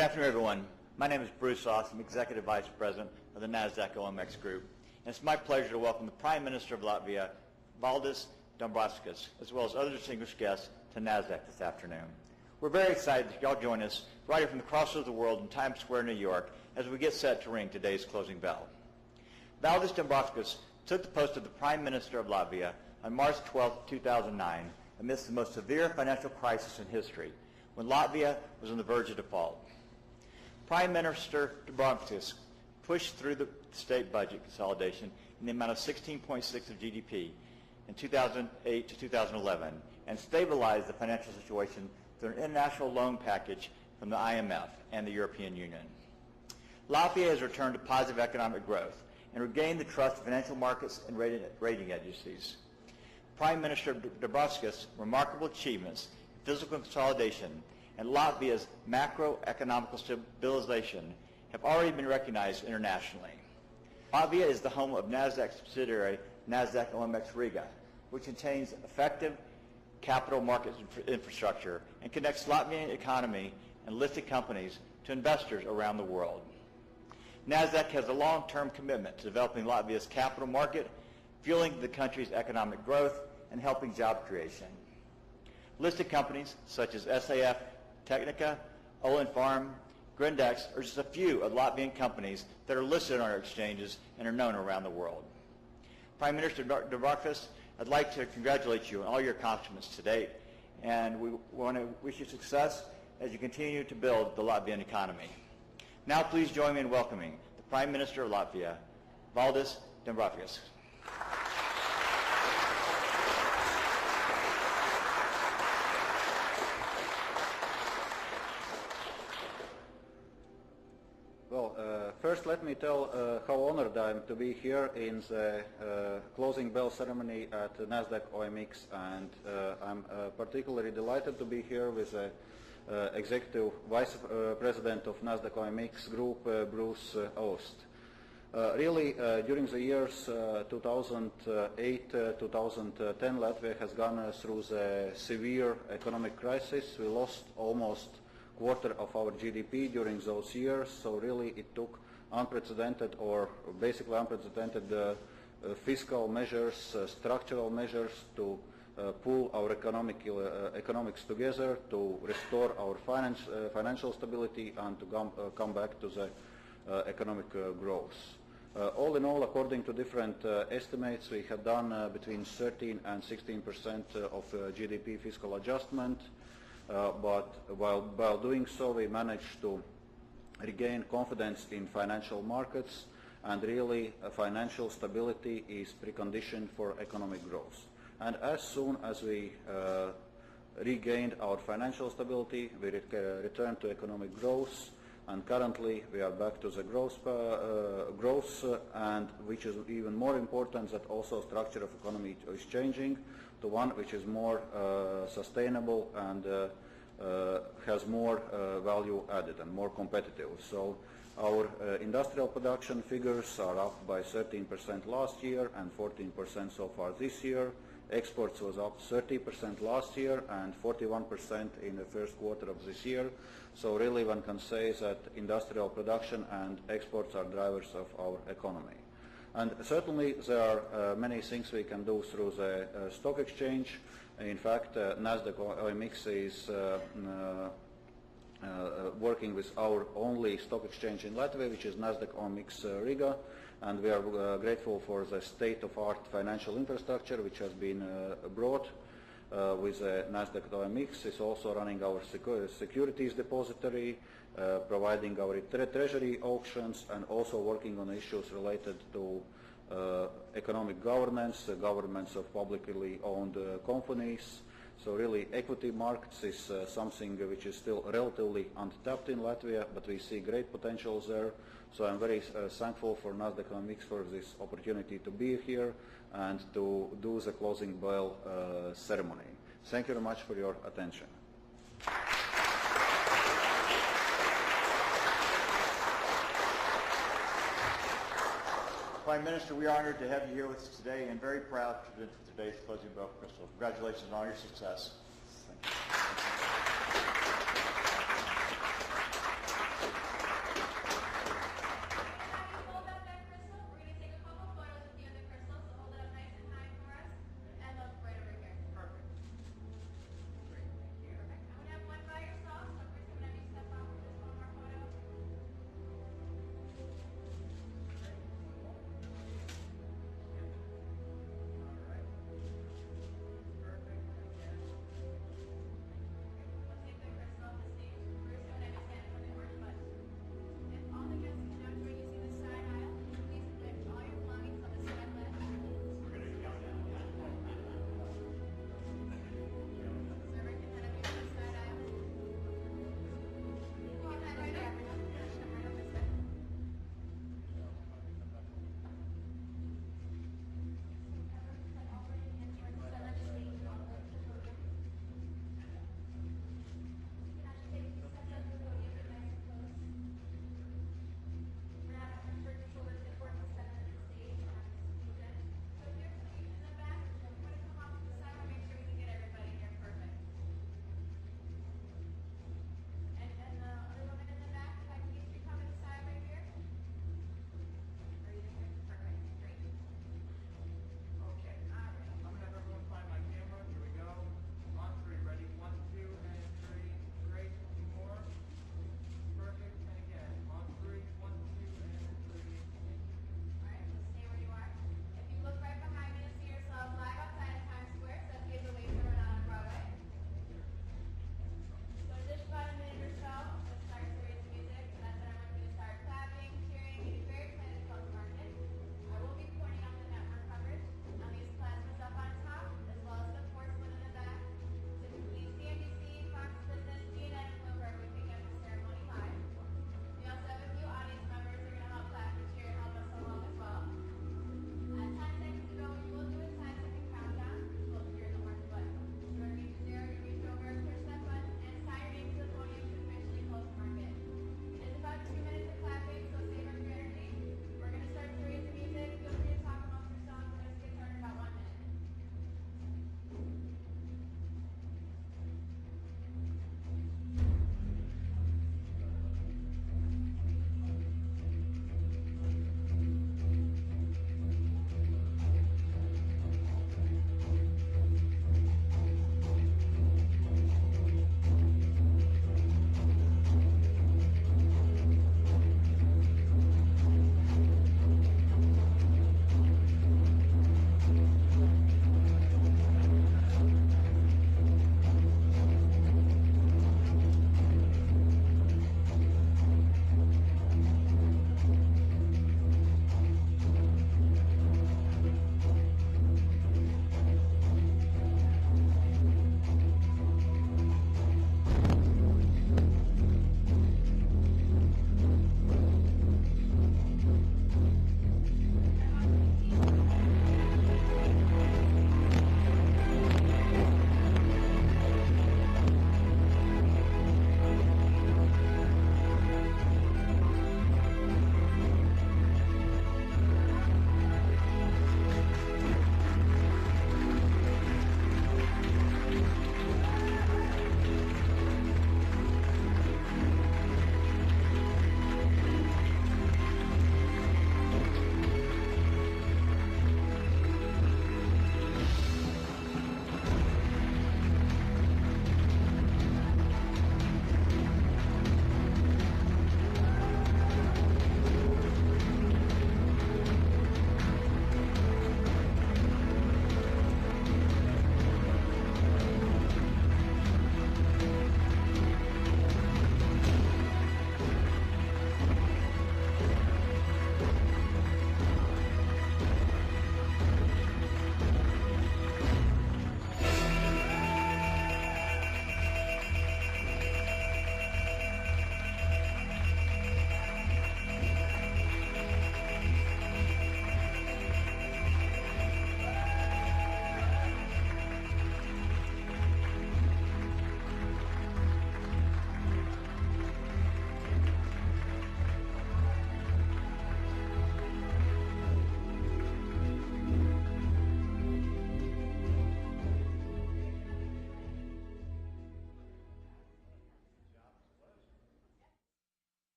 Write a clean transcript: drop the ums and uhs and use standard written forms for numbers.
Good afternoon, everyone. My name is Bruce Sauce. I'm Executive Vice President of the NASDAQ OMX Group. And it's my pleasure to welcome the Prime Minister of Latvia, Valdis Dombrovskis, as well as other distinguished guests to NASDAQ this afternoon. We're very excited that y'all join us right here from the crossroads of the world in Times Square, New York, as we get set to ring today's closing bell. Valdis Dombrovskis took the post of the Prime Minister of Latvia on March 12, 2009, amidst the most severe financial crisis in history, when Latvia was on the verge of default. Prime Minister Dombrovskis pushed through the state budget consolidation in the amount of 16.6% of GDP in 2008 to 2011 and stabilized the financial situation through an international loan package from the IMF and the European Union. Latvia has returned to positive economic growth and regained the trust of financial markets and rating agencies. Prime Minister Dombrovskis' remarkable achievements in fiscal consolidation and Latvia's macroeconomic stabilization have already been recognized internationally. Latvia is the home of NASDAQ subsidiary NASDAQ OMX Riga, which contains effective capital market infrastructure and connects Latvian economy and listed companies to investors around the world. NASDAQ has a long-term commitment to developing Latvia's capital market, fueling the country's economic growth, and helping job creation. Listed companies such as SAF, Technica, Olin Farm, Grindex are just a few of Latvian companies that are listed on our exchanges and are known around the world. Prime Minister Dombrovskis, I'd like to congratulate you on all your accomplishments to date, and we want to wish you success as you continue to build the Latvian economy. Now please join me in welcoming the Prime Minister of Latvia, Valdis Dombrovskis. First, let me tell how honored I am to be here in the closing bell ceremony at NASDAQ OMX, and I'm particularly delighted to be here with the Executive Vice President of NASDAQ OMX Group, Bruce Ost. Really, during the years 2008-2010, Latvia has gone through the severe economic crisis. We lost almost quarter of our GDP during those years, so really it took unprecedented or basically unprecedented fiscal measures, structural measures to pull our economics together, to restore our financial stability and to come back to the economic growth. All in all, according to different estimates, we have done between 13 and 16% of GDP fiscal adjustment. But while doing so, we managed to regain confidence in financial markets, and really financial stability is precondition for economic growth. And as soon as we regained our financial stability, we returned to economic growth, and currently we are back to the growth, and which is even more important, that also structure of economy is changing to one which is more sustainable and has more value added and more competitive. So our industrial production figures are up by 13% last year and 14% so far this year. Exports was up 30% last year and 41% in the first quarter of this year. So really one can say that industrial production and exports are drivers of our economy. And certainly there are many things we can do through the stock exchange. In fact, NASDAQ OMX is working with our only stock exchange in Latvia, which is NASDAQ OMX Riga, and we are grateful for the state-of-art financial infrastructure which has been brought with NASDAQ OMX. Is also running our securities depository, providing our treasury auctions, and also working on issues related to economic governance, governments of publicly owned companies. So really equity markets is something which is still relatively untapped in Latvia, but we see great potential there. So I'm very thankful for NASDAQ OMX for this opportunity to be here and to do the closing bell ceremony. Thank you very much for your attention. Prime Minister, we are honored to have you here with us today and very proud to present today's closing bell crystal. Congratulations on all your success.